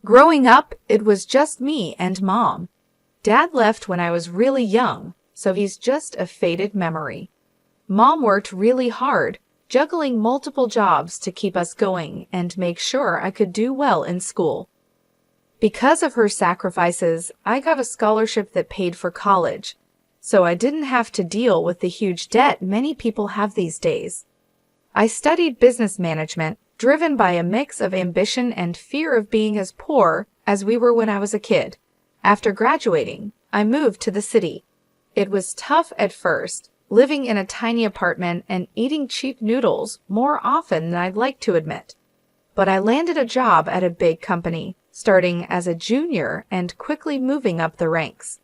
Growing up, it was just me and Mom. Dad left when I was really young, so he's just a faded memory. Mom worked really hard, juggling multiple jobs to keep us going and make sure I could do well in school. Because of her sacrifices, I got a scholarship that paid for college, so I didn't have to deal with the huge debt many people have these days. I studied business management, driven by a mix of ambition and fear of being as poor as we were when I was a kid. After graduating, I moved to the city. It was tough at first, living in a tiny apartment and eating cheap noodles more often than I'd like to admit. But I landed a job at a big company, starting as a junior and quickly moving up the ranks.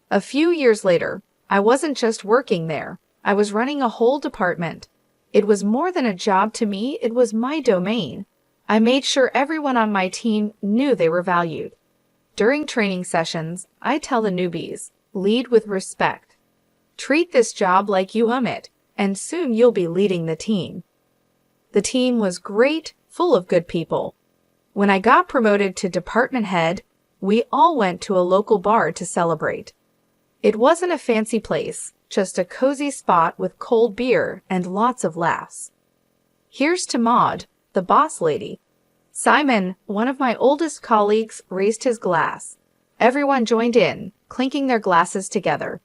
A few years later, I wasn't just working there, I was running a whole department. It was more than a job to me, it was my domain. I made sure everyone on my team knew they were valued. During training sessions, I tell the newbies, lead with respect. Treat this job like you own it, and soon you'll be leading the team. The team was great, full of good people. When I got promoted to department head, we all went to a local bar to celebrate. It wasn't a fancy place, just a cozy spot with cold beer and lots of laughs. Here's to Maud, the boss lady. Simon, one of my oldest colleagues, raised his glass. Everyone joined in, clinking their glasses together.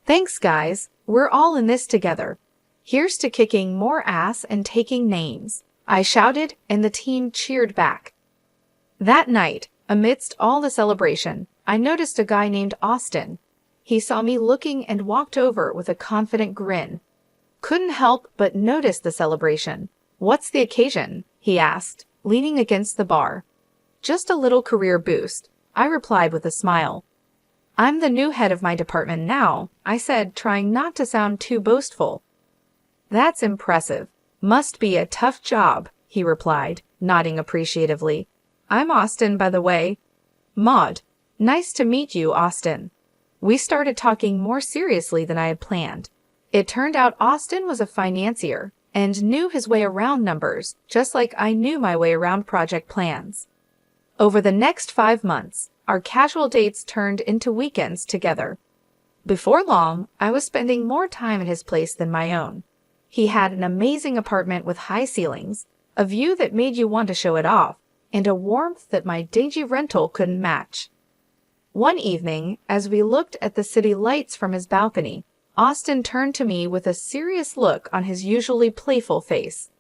Thanks, guys. We're all in this together. Here's to kicking more ass and taking names, I shouted, and the team cheered back. That night, amidst all the celebration, I noticed a guy named Austin. He saw me looking and walked over with a confident grin. Couldn't help but notice the celebration. What's the occasion? He asked, leaning against the bar. Just a little career boost, I replied with a smile. I'm the new head of my department now, I said, trying not to sound too boastful. That's impressive. Must be a tough job, he replied, nodding appreciatively. I'm Austin, by the way. Maud. Nice to meet you, Austin. We started talking more seriously than I had planned. It turned out Austin was a financier and knew his way around numbers, just like I knew my way around project plans. Over the next 5 months, our casual dates turned into weekends together. Before long, I was spending more time at his place than my own. He had an amazing apartment with high ceilings, a view that made you want to show it off, and a warmth that my dingy rental couldn't match. One evening, as we looked at the city lights from his balcony, Austin turned to me with a serious look on his usually playful face.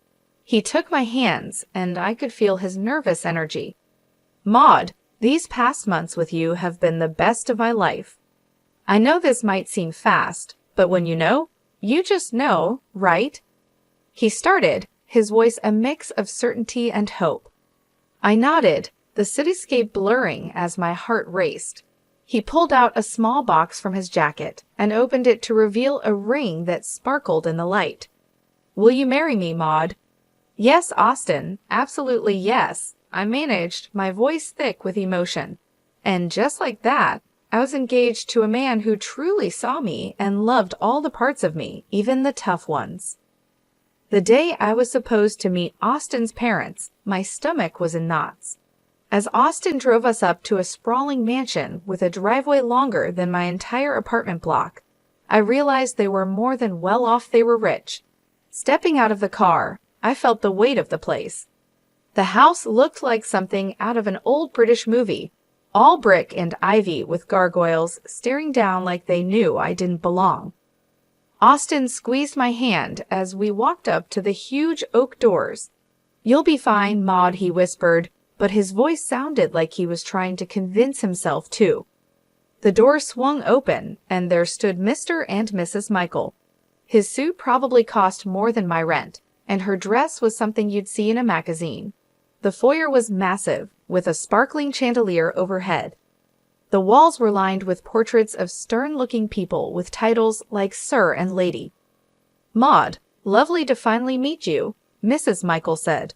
He took my hands, and I could feel his nervous energy. Maud, these past months with you have been the best of my life. I know this might seem fast, but when you know, you just know, right? He started, his voice a mix of certainty and hope. I nodded, the cityscape blurring as my heart raced. He pulled out a small box from his jacket and opened it to reveal a ring that sparkled in the light. Will you marry me, Maud? Yes, Austin, absolutely yes, I managed, my voice thick with emotion. And just like that, I was engaged to a man who truly saw me and loved all the parts of me, even the tough ones. The day I was supposed to meet Austin's parents, my stomach was in knots. As Austin drove us up to a sprawling mansion with a driveway longer than my entire apartment block, I realized they were more than well off, they were rich. Stepping out of the car, I felt the weight of the place. The house looked like something out of an old British movie, all brick and ivy with gargoyles staring down like they knew I didn't belong. Austin squeezed my hand as we walked up to the huge oak doors. You'll be fine, Maud, he whispered, but his voice sounded like he was trying to convince himself too. The door swung open, and there stood Mr. and Mrs. Michael. His suit probably cost more than my rent, and her dress was something you'd see in a magazine. The foyer was massive, with a sparkling chandelier overhead. The walls were lined with portraits of stern-looking people with titles like Sir and Lady. Maud, lovely to finally meet you, Mrs. Michael said.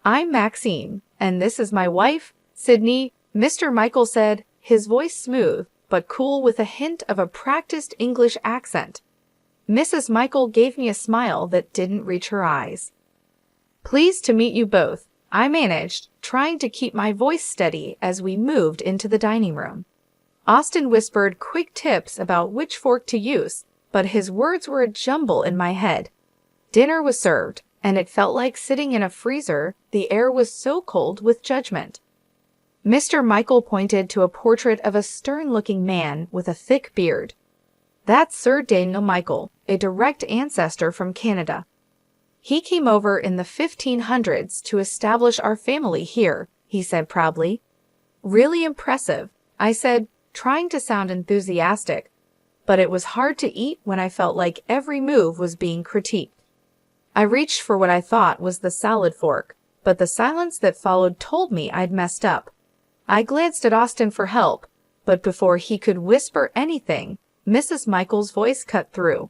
I'm Maxine, and this is my wife, Sydney, Mr. Michael said, his voice smooth, but cool with a hint of a practiced English accent. Mrs. Michael gave me a smile that didn't reach her eyes. Pleased to meet you both, I managed, trying to keep my voice steady as we moved into the dining room. Austin whispered quick tips about which fork to use, but his words were a jumble in my head. Dinner was served, and it felt like sitting in a freezer. The air was so cold with judgment. Mr. Michael pointed to a portrait of a stern-looking man with a thick beard. "That's Sir Daniel Michael, a direct ancestor from Canada. He came over in the 1500s to establish our family here," he said proudly. "Really impressive," I said, trying to sound enthusiastic, but it was hard to eat when I felt like every move was being critiqued. I reached for what I thought was the salad fork, but the silence that followed told me I'd messed up. I glanced at Austin for help, but before he could whisper anything, Mrs. Michael's voice cut through.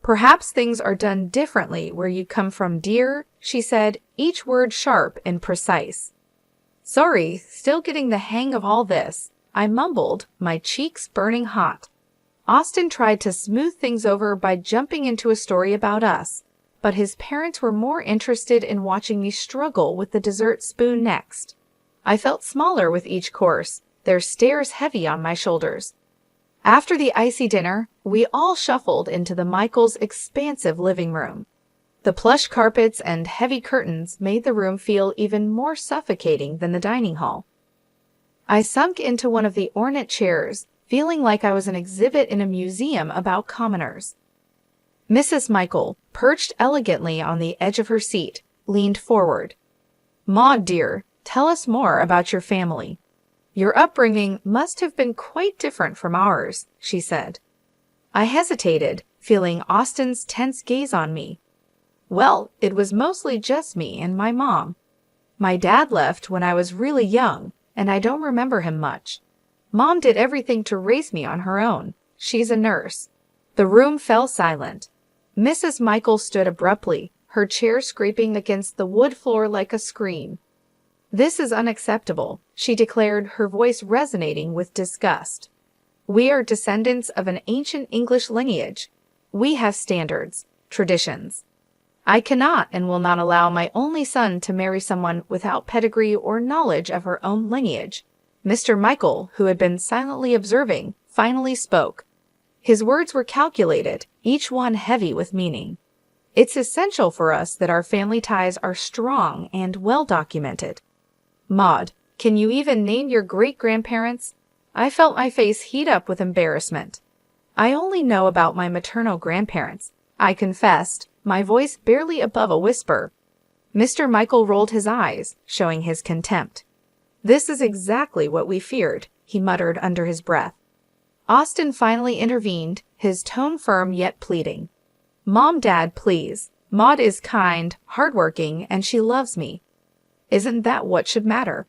"Perhaps things are done differently where you come from, dear," she said, each word sharp and precise. "Sorry, still getting the hang of all this," I mumbled, my cheeks burning hot. Austin tried to smooth things over by jumping into a story about us, but his parents were more interested in watching me struggle with the dessert spoon next. I felt smaller with each course, their stares heavy on my shoulders. After the icy dinner, we all shuffled into the Michaels' expansive living room. The plush carpets and heavy curtains made the room feel even more suffocating than the dining hall. I sunk into one of the ornate chairs, feeling like I was an exhibit in a museum about commoners. Mrs. Michael, perched elegantly on the edge of her seat, leaned forward. "Maud, dear, tell us more about your family. Your upbringing must have been quite different from ours," she said. I hesitated, feeling Austin's tense gaze on me. "Well, it was mostly just me and my mom. My dad left when I was really young, and I don't remember him much. Mom did everything to raise me on her own. She's a nurse." The room fell silent. Mrs. Michael stood abruptly, her chair scraping against the wood floor like a scream. "This is unacceptable," she declared, her voice resonating with disgust. "We are descendants of an ancient English lineage. We have standards, traditions. I cannot and will not allow my only son to marry someone without pedigree or knowledge of her own lineage." Mr. Michael, who had been silently observing, finally spoke. His words were calculated, each one heavy with meaning. "It's essential for us that our family ties are strong and well documented. Maud, can you even name your great-grandparents?" I felt my face heat up with embarrassment. "I only know about my maternal grandparents," I confessed, my voice barely above a whisper. Mr. Michael rolled his eyes, showing his contempt. "This is exactly what we feared," he muttered under his breath. Austin finally intervened, his tone firm yet pleading. "Mom, Dad, please. Maud is kind, hardworking, and she loves me. Isn't that what should matter?"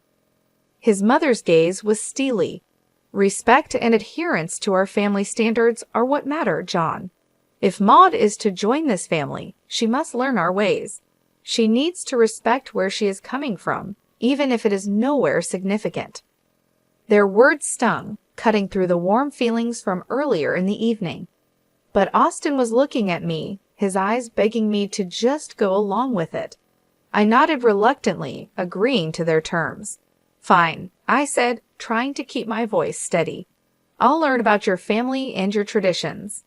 His mother's gaze was steely. "Respect and adherence to our family standards are what matter, John. If Maud is to join this family, she must learn our ways. She needs to respect where she is coming from, even if it is nowhere significant." Their words stung, cutting through the warm feelings from earlier in the evening. But Austin was looking at me, his eyes begging me to just go along with it. I nodded reluctantly, agreeing to their terms. "Fine," I said, trying to keep my voice steady. "I'll learn about your family and your traditions."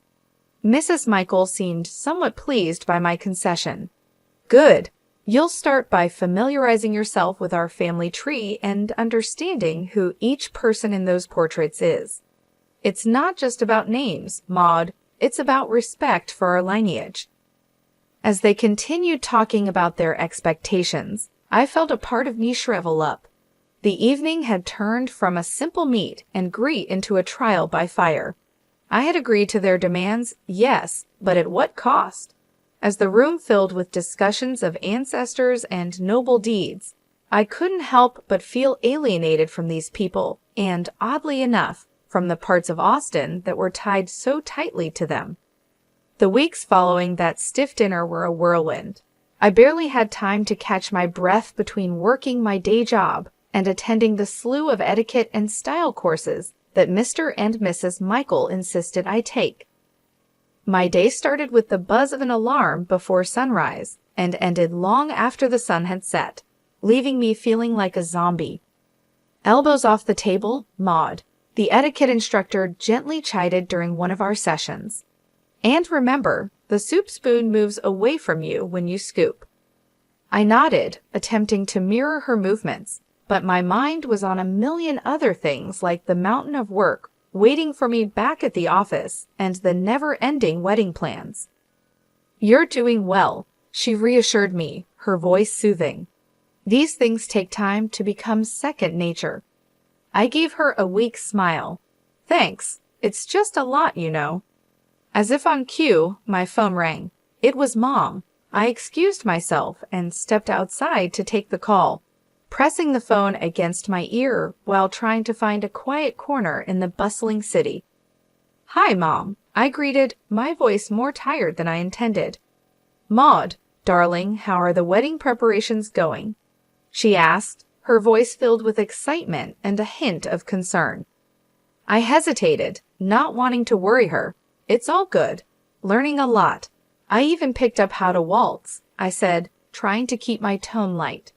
Mrs. Michael seemed somewhat pleased by my concession. "Good. You'll start by familiarizing yourself with our family tree and understanding who each person in those portraits is. It's not just about names, Maud. It's about respect for our lineage." As they continued talking about their expectations, I felt a part of me shrivel up. The evening had turned from a simple meet and greet into a trial by fire. I had agreed to their demands, yes, but at what cost? As the room filled with discussions of ancestors and noble deeds, I couldn't help but feel alienated from these people, and, oddly enough, from the parts of Austin that were tied so tightly to them. The weeks following that stiff dinner were a whirlwind. I barely had time to catch my breath between working my day job and attending the slew of etiquette and style courses that Mr. and Mrs. Michael insisted I take. My day started with the buzz of an alarm before sunrise and ended long after the sun had set. leaving me feeling like a zombie. Elbows off the table, Maud, the etiquette instructor gently chided during one of our sessions. And remember, the soup spoon moves away from you when you scoop. I nodded, attempting to mirror her movements, but my mind was on a million other things like the mountain of work waiting for me back at the office and the never-ending wedding plans. "You're doing well," she reassured me, her voice soothing. "These things take time to become second nature." I gave her a weak smile. "Thanks, it's just a lot, you know." As if on cue, my phone rang. It was Mom. I excused myself and stepped outside to take the call, pressing the phone against my ear while trying to find a quiet corner in the bustling city. "Hi, Mom," I greeted, my voice more tired than I intended. "Maud, darling, how are the wedding preparations going?" she asked, her voice filled with excitement and a hint of concern. I hesitated, not wanting to worry her. "It's all good. Learning a lot. I even picked up how to waltz," I said, trying to keep my tone light.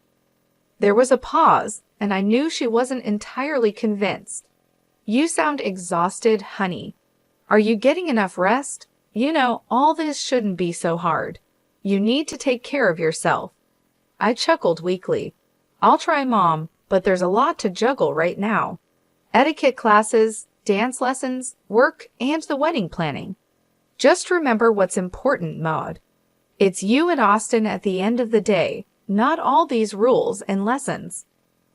There was a pause, and I knew she wasn't entirely convinced. "You sound exhausted, honey. Are you getting enough rest? You know, all this shouldn't be so hard. You need to take care of yourself." I chuckled weakly. "I'll try, Mom, but there's a lot to juggle right now. Etiquette classes, dance lessons, work, and the wedding planning. Just remember what's important, Maud. It's you and Austin at the end of the day, not all these rules and lessons."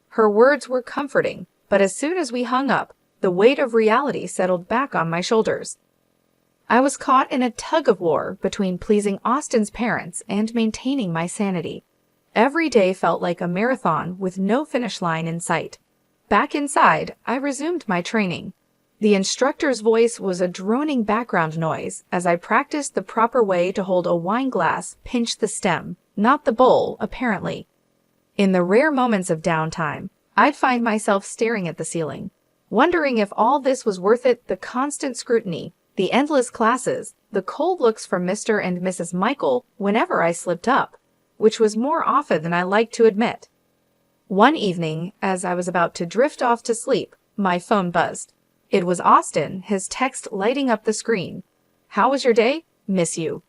Her words were comforting, but as soon as we hung up, the weight of reality settled back on my shoulders. I was caught in a tug-of-war between pleasing Austin's parents and maintaining my sanity. Every day felt like a marathon with no finish line in sight. Back inside, I resumed my training. The instructor's voice was a droning background noise as I practiced the proper way to hold a wine glass, pinch the stem, not the bowl, apparently. In the rare moments of downtime, I'd find myself staring at the ceiling, wondering if all this was worth it, the constant scrutiny, the endless classes, the cold looks from Mr. and Mrs. Michael whenever I slipped up, which was more often than I liked to admit. One evening, as I was about to drift off to sleep, my phone buzzed. It was Austin, his text lighting up the screen. "How was your day? Miss you."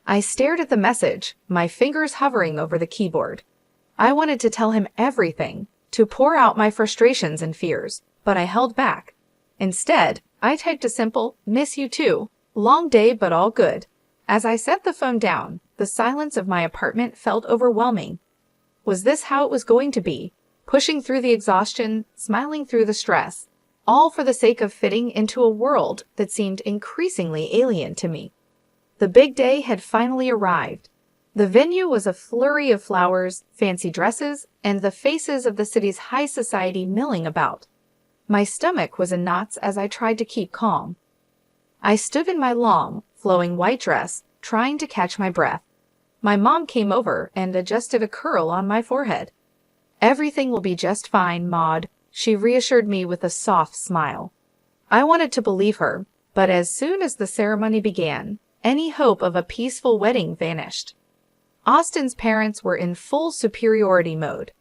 I stared at the message, my fingers hovering over the keyboard. I wanted to tell him everything, to pour out my frustrations and fears, but I held back. Instead, I typed a simple, "Miss you too. Long day but all good." As I set the phone down, the silence of my apartment felt overwhelming. Was this how it was going to be? Pushing through the exhaustion, smiling through the stress, all for the sake of fitting into a world that seemed increasingly alien to me. The big day had finally arrived. The venue was a flurry of flowers, fancy dresses, and the faces of the city's high society milling about. My stomach was in knots as I tried to keep calm. I stood in my long, flowing white dress, trying to catch my breath. My mom came over and adjusted a curl on my forehead. "Everything will be just fine, Maud," she reassured me with a soft smile. I wanted to believe her, but as soon as the ceremony began, any hope of a peaceful wedding vanished. Austin's parents were in full superiority mode.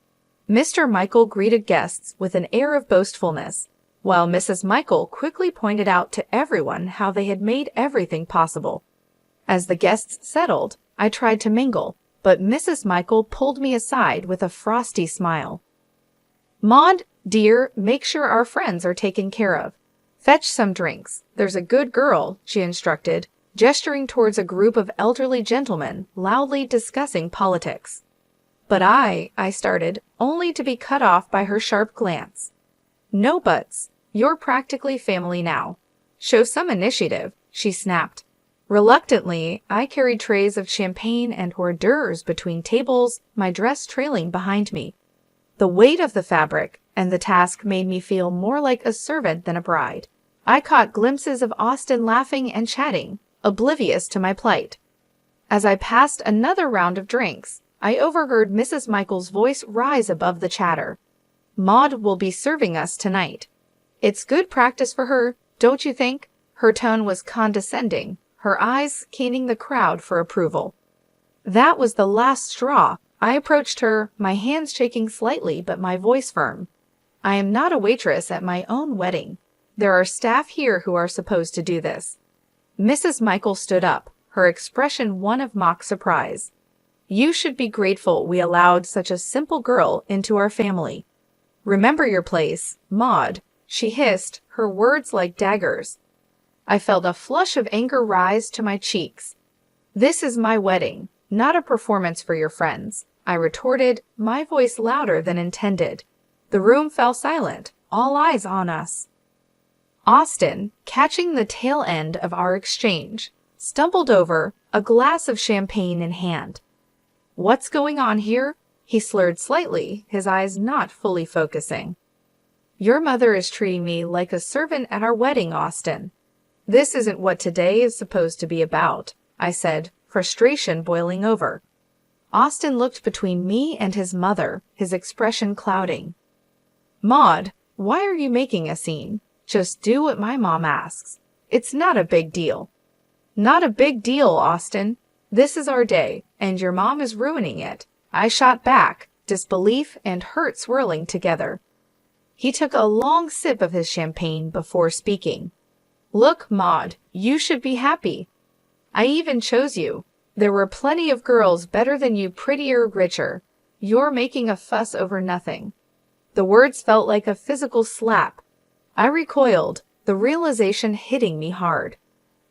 Mr. Michael greeted guests with an air of boastfulness, while Mrs. Michael quickly pointed out to everyone how they had made everything possible. As the guests settled, I tried to mingle, but Mrs. Michael pulled me aside with a frosty smile. "Maud, dear, make sure our friends are taken care of. Fetch some drinks. There's a good girl," she instructed, gesturing towards a group of elderly gentlemen loudly discussing politics. "But I started, only to be cut off by her sharp glance. "No buts. You're practically family now. Show some initiative," she snapped. Reluctantly, I carried trays of champagne and hors d'oeuvres between tables, my dress trailing behind me. The weight of the fabric and the task made me feel more like a servant than a bride. I caught glimpses of Austin laughing and chatting, oblivious to my plight. As I passed another round of drinks, I overheard Mrs. Michael's voice rise above the chatter. "Maud will be serving us tonight. It's good practice for her, don't you think?" Her tone was condescending, her eyes scanning the crowd for approval. That was the last straw. I approached her, my hands shaking slightly but my voice firm. I am not a waitress at my own wedding. There are staff here who are supposed to do this. Mrs. Michael stood up, her expression one of mock surprise. You should be grateful we allowed such a simple girl into our family. Remember your place, Maud, she hissed, her words like daggers. I felt a flush of anger rise to my cheeks. This is my wedding, not a performance for your friends, I retorted, my voice louder than intended. The room fell silent, all eyes on us. Austin, catching the tail end of our exchange, stumbled over, a glass of champagne in hand. What's going on here? He slurred slightly, his eyes not fully focusing. Your mother is treating me like a servant at our wedding, Austin. This isn't what today is supposed to be about, I said, frustration boiling over. Austin looked between me and his mother, his expression clouding. Maud, why are you making a scene? Just do what my mom asks. It's not a big deal. Not a big deal, Austin. This is our day, and your mom is ruining it. I shot back, disbelief and hurt swirling together. He took a long sip of his champagne before speaking. Look, Maud, you should be happy. I even chose you. There were plenty of girls better than you, prettier, richer. You're making a fuss over nothing. The words felt like a physical slap. I recoiled, the realization hitting me hard.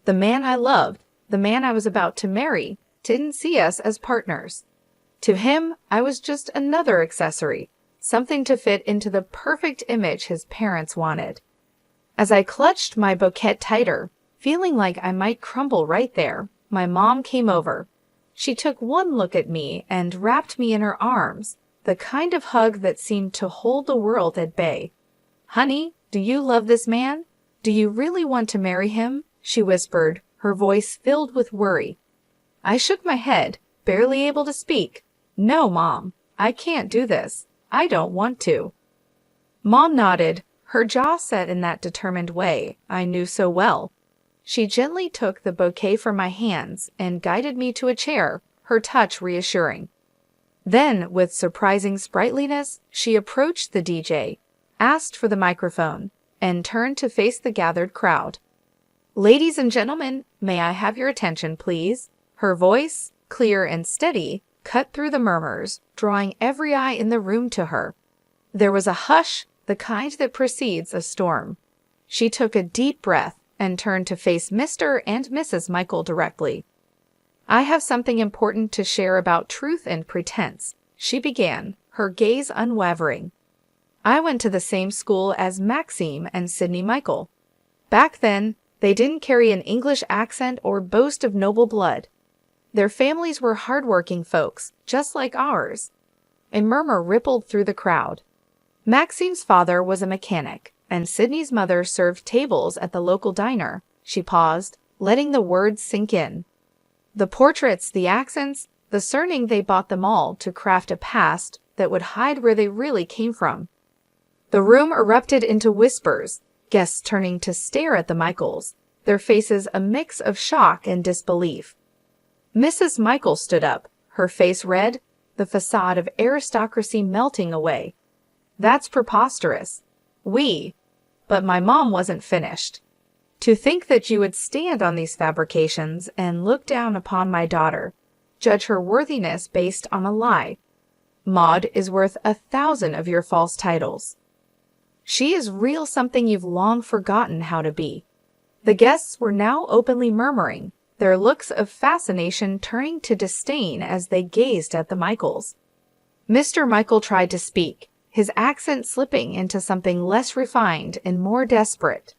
The man I loved, the man I was about to marry, didn't see us as partners. To him, I was just another accessory, something to fit into the perfect image his parents wanted. As I clutched my bouquet tighter, feeling like I might crumble right there, my mom came over. She took one look at me and wrapped me in her arms, the kind of hug that seemed to hold the world at bay. Honey, do you love this man? Do you really want to marry him? She whispered, her voice filled with worry. I shook my head, barely able to speak. No, Mom, I can't do this. I don't want to. Mom nodded, her jaw set in that determined way I knew so well. She gently took the bouquet from my hands and guided me to a chair, her touch reassuring. Then, with surprising sprightliness, she approached the DJ, asked for the microphone, and turned to face the gathered crowd. Ladies and gentlemen, may I have your attention, please? Her voice, clear and steady, cut through the murmurs, drawing every eye in the room to her. There was a hush, the kind that precedes a storm. She took a deep breath and turned to face Mr. and Mrs. Michael directly. I have something important to share about truth and pretense, she began, her gaze unwavering. I went to the same school as Maxime and Sydney Michael. Back then, they didn't carry an English accent or boast of noble blood. Their families were hardworking folks, just like ours. A murmur rippled through the crowd. Maxime's father was a mechanic, and Sydney's mother served tables at the local diner. She paused, letting the words sink in. The portraits, the accents, the surname, they bought them all to craft a past that would hide where they really came from. The room erupted into whispers, guests turning to stare at the Michaels, their faces a mix of shock and disbelief. Mrs. Michael stood up, her face red, the facade of aristocracy melting away. That's preposterous. But my mom wasn't finished. To think that you would stand on these fabrications and look down upon my daughter, judge her worthiness based on a lie. Maud is worth 1,000 of your false titles. She is real something you've long forgotten how to be. The guests were now openly murmuring, their looks of fascination turning to disdain as they gazed at the Michaels. Mr. Michael tried to speak, his accent slipping into something less refined and more desperate.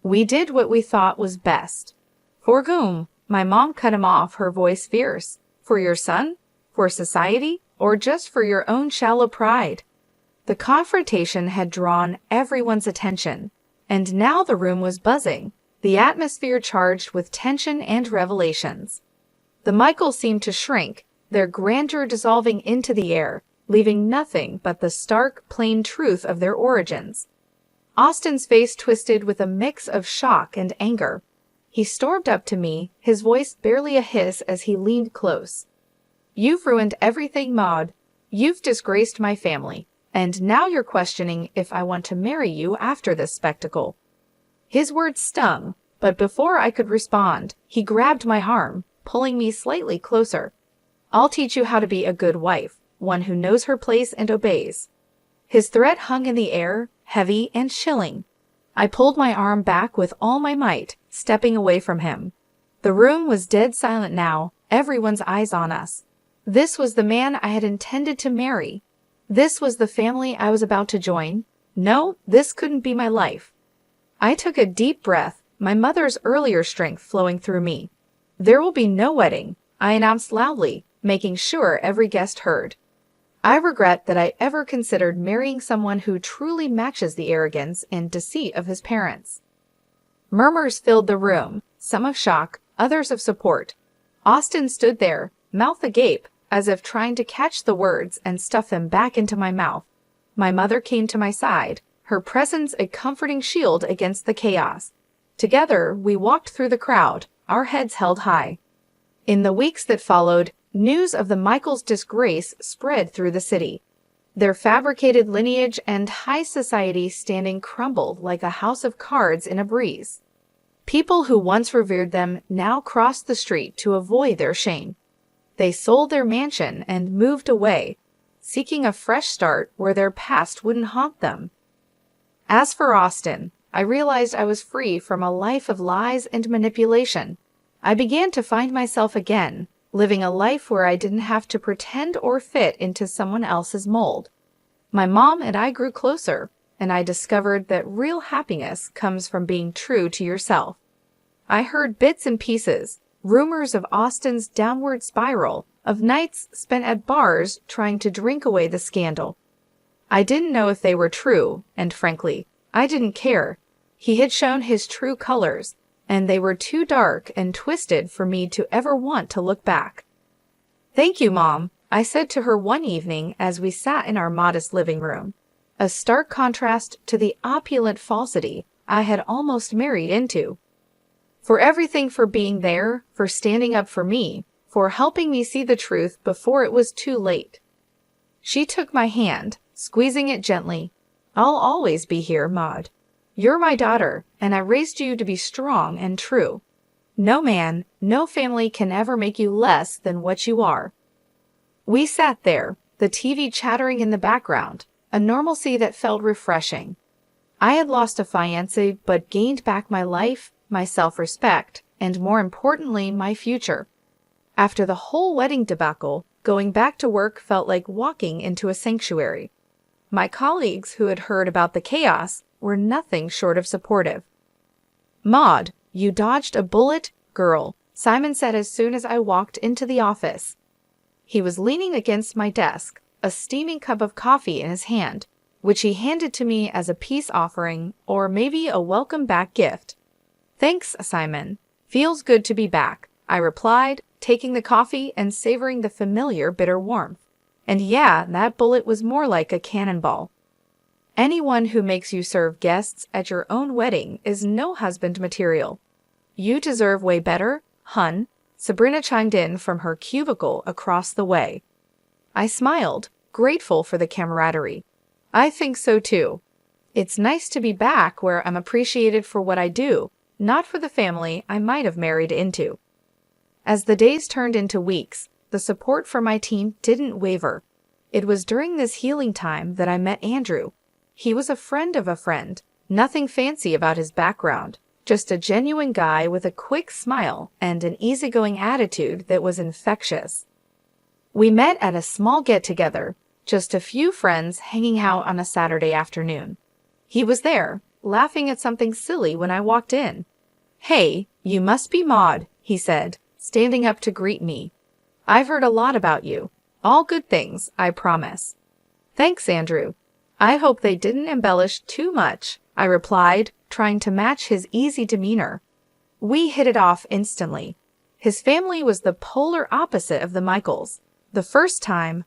We did what we thought was best. For whom? My mom cut him off, her voice fierce. For your son? For society? Or just for your own shallow pride? The confrontation had drawn everyone's attention, and now the room was buzzing, the atmosphere charged with tension and revelations. The Michaels seemed to shrink, their grandeur dissolving into the air, leaving nothing but the stark, plain truth of their origins. Austin's face twisted with a mix of shock and anger. He stormed up to me, his voice barely a hiss as he leaned close. You've ruined everything, Maud. You've disgraced my family. And now you're questioning if I want to marry you after this spectacle." His words stung, but before I could respond, he grabbed my arm, pulling me slightly closer. "I'll teach you how to be a good wife, one who knows her place and obeys." His threat hung in the air, heavy and chilling. I pulled my arm back with all my might, stepping away from him. The room was dead silent now, everyone's eyes on us. This was the man I had intended to marry. This was the family I was about to join. No, this couldn't be my life. I took a deep breath, my mother's earlier strength flowing through me. "There will be no wedding," I announced loudly, making sure every guest heard. I regret that I ever considered marrying someone who truly matches the arrogance and deceit of his parents. Murmurs filled the room, some of shock, others of support. Austin stood there, mouth agape, as if trying to catch the words and stuff them back into my mouth. My mother came to my side, her presence a comforting shield against the chaos. Together, we walked through the crowd, our heads held high. In the weeks that followed, news of the Michaels' disgrace spread through the city. Their fabricated lineage and high society standing crumbled like a house of cards in a breeze. People who once revered them now crossed the street to avoid their shame. They sold their mansion and moved away, seeking a fresh start where their past wouldn't haunt them. As for Austin, I realized I was free from a life of lies and manipulation. I began to find myself again, living a life where I didn't have to pretend or fit into someone else's mold. My mom and I grew closer, and I discovered that real happiness comes from being true to yourself. I heard bits and pieces, rumors of Austin's downward spiral, of nights spent at bars trying to drink away the scandal. I didn't know if they were true, and frankly, I didn't care. He had shown his true colors, and they were too dark and twisted for me to ever want to look back. "Thank you, Mom," I said to her one evening as we sat in our modest living room, a stark contrast to the opulent falsity I had almost married into. "For everything, for being there, for standing up for me, for helping me see the truth before it was too late." She took my hand, squeezing it gently. "I'll always be here, Maud. You're my daughter, and I raised you to be strong and true. No man, no family can ever make you less than what you are." We sat there, the TV chattering in the background, a normalcy that felt refreshing. I had lost a fiancé but gained back my life, my self-respect, and more importantly, my future. After the whole wedding debacle, going back to work felt like walking into a sanctuary. My colleagues who had heard about the chaos were nothing short of supportive. "Maud, you dodged a bullet, girl," Simon said as soon as I walked into the office. He was leaning against my desk, a steaming cup of coffee in his hand, which he handed to me as a peace offering or maybe a welcome back gift. "Thanks, Simon. Feels good to be back," I replied, taking the coffee and savoring the familiar bitter warmth. And yeah, that bullet was more like a cannonball. Anyone who makes you serve guests at your own wedding is no husband material. "You deserve way better, hun," Sabrina chimed in from her cubicle across the way. I smiled, grateful for the camaraderie. "I think so too. It's nice to be back where I'm appreciated for what I do, not for the family I might have married into." As the days turned into weeks, the support from my team didn't waver. It was during this healing time that I met Andrew. He was a friend of a friend, nothing fancy about his background, just a genuine guy with a quick smile and an easygoing attitude that was infectious. We met at a small get-together, just a few friends hanging out on a Saturday afternoon. He was there, laughing at something silly when I walked in. "Hey, you must be Maud," he said, standing up to greet me. "I've heard a lot about you. All good things, I promise." "Thanks, Andrew. I hope they didn't embellish too much," I replied, trying to match his easy demeanor. We hit it off instantly. His family was the polar opposite of the Michaels. The first time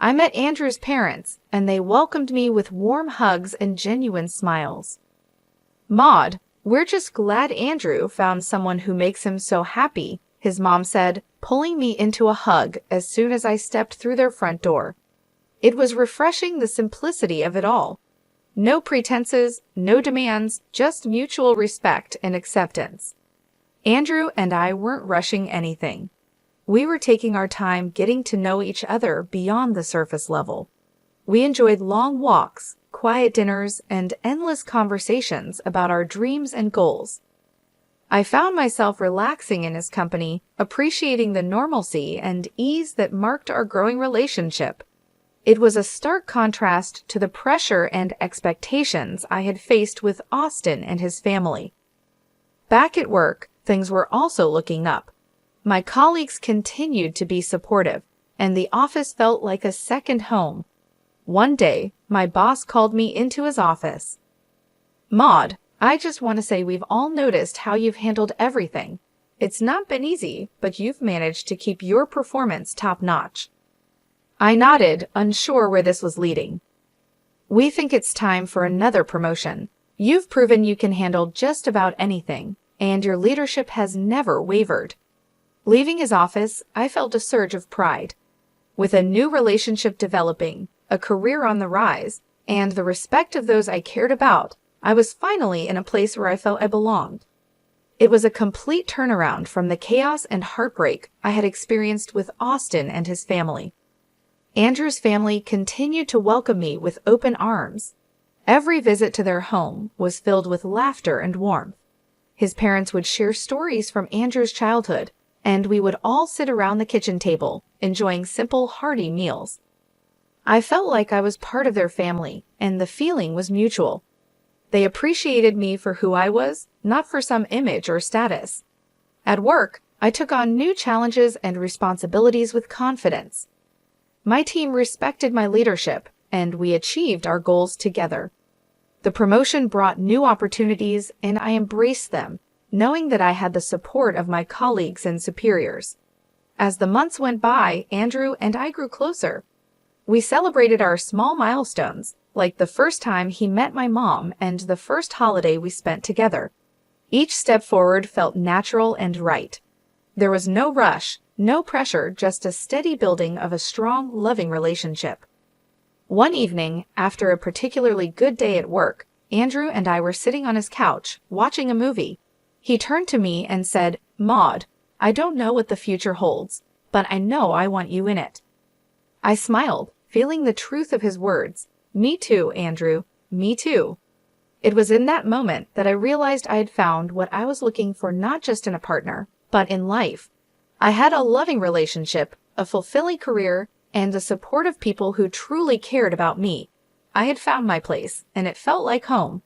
I met Andrew's parents, and they welcomed me with warm hugs and genuine smiles. "Maud, we're just glad Andrew found someone who makes him so happy," his mom said, pulling me into a hug as soon as I stepped through their front door. It was refreshing, the simplicity of it all. No pretenses, no demands, just mutual respect and acceptance. Andrew and I weren't rushing anything. We were taking our time getting to know each other beyond the surface level. We enjoyed long walks, quiet dinners, and endless conversations about our dreams and goals. I found myself relaxing in his company, appreciating the normalcy and ease that marked our growing relationship. It was a stark contrast to the pressure and expectations I had faced with Austin and his family. Back at work, things were also looking up. My colleagues continued to be supportive, and the office felt like a second home. One day, my boss called me into his office. "Maud, I just want to say we've all noticed how you've handled everything. It's not been easy, but you've managed to keep your performance top-notch." I nodded, unsure where this was leading. "We think it's time for another promotion. You've proven you can handle just about anything, and your leadership has never wavered." Leaving his office, I felt a surge of pride. With a new relationship developing, a career on the rise, and the respect of those I cared about, I was finally in a place where I felt I belonged. It was a complete turnaround from the chaos and heartbreak I had experienced with Austin and his family. Andrew's family continued to welcome me with open arms. Every visit to their home was filled with laughter and warmth. His parents would share stories from Andrew's childhood, and we would all sit around the kitchen table, enjoying simple, hearty meals. I felt like I was part of their family, and the feeling was mutual. They appreciated me for who I was, not for some image or status. At work, I took on new challenges and responsibilities with confidence. My team respected my leadership, and we achieved our goals together. The promotion brought new opportunities, and I embraced them, knowing that I had the support of my colleagues and superiors. As the months went by, Andrew and I grew closer. We celebrated our small milestones, like the first time he met my mom and the first holiday we spent together. Each step forward felt natural and right. There was no rush, no pressure, just a steady building of a strong, loving relationship. One evening, after a particularly good day at work, Andrew and I were sitting on his couch, watching a movie. He turned to me and said, "Maud, I don't know what the future holds, but I know I want you in it." I smiled, feeling the truth of his words. "Me too, Andrew, me too." It was in that moment that I realized I had found what I was looking for, not just in a partner, but in life. I had a loving relationship, a fulfilling career, and the support of people who truly cared about me. I had found my place, and it felt like home.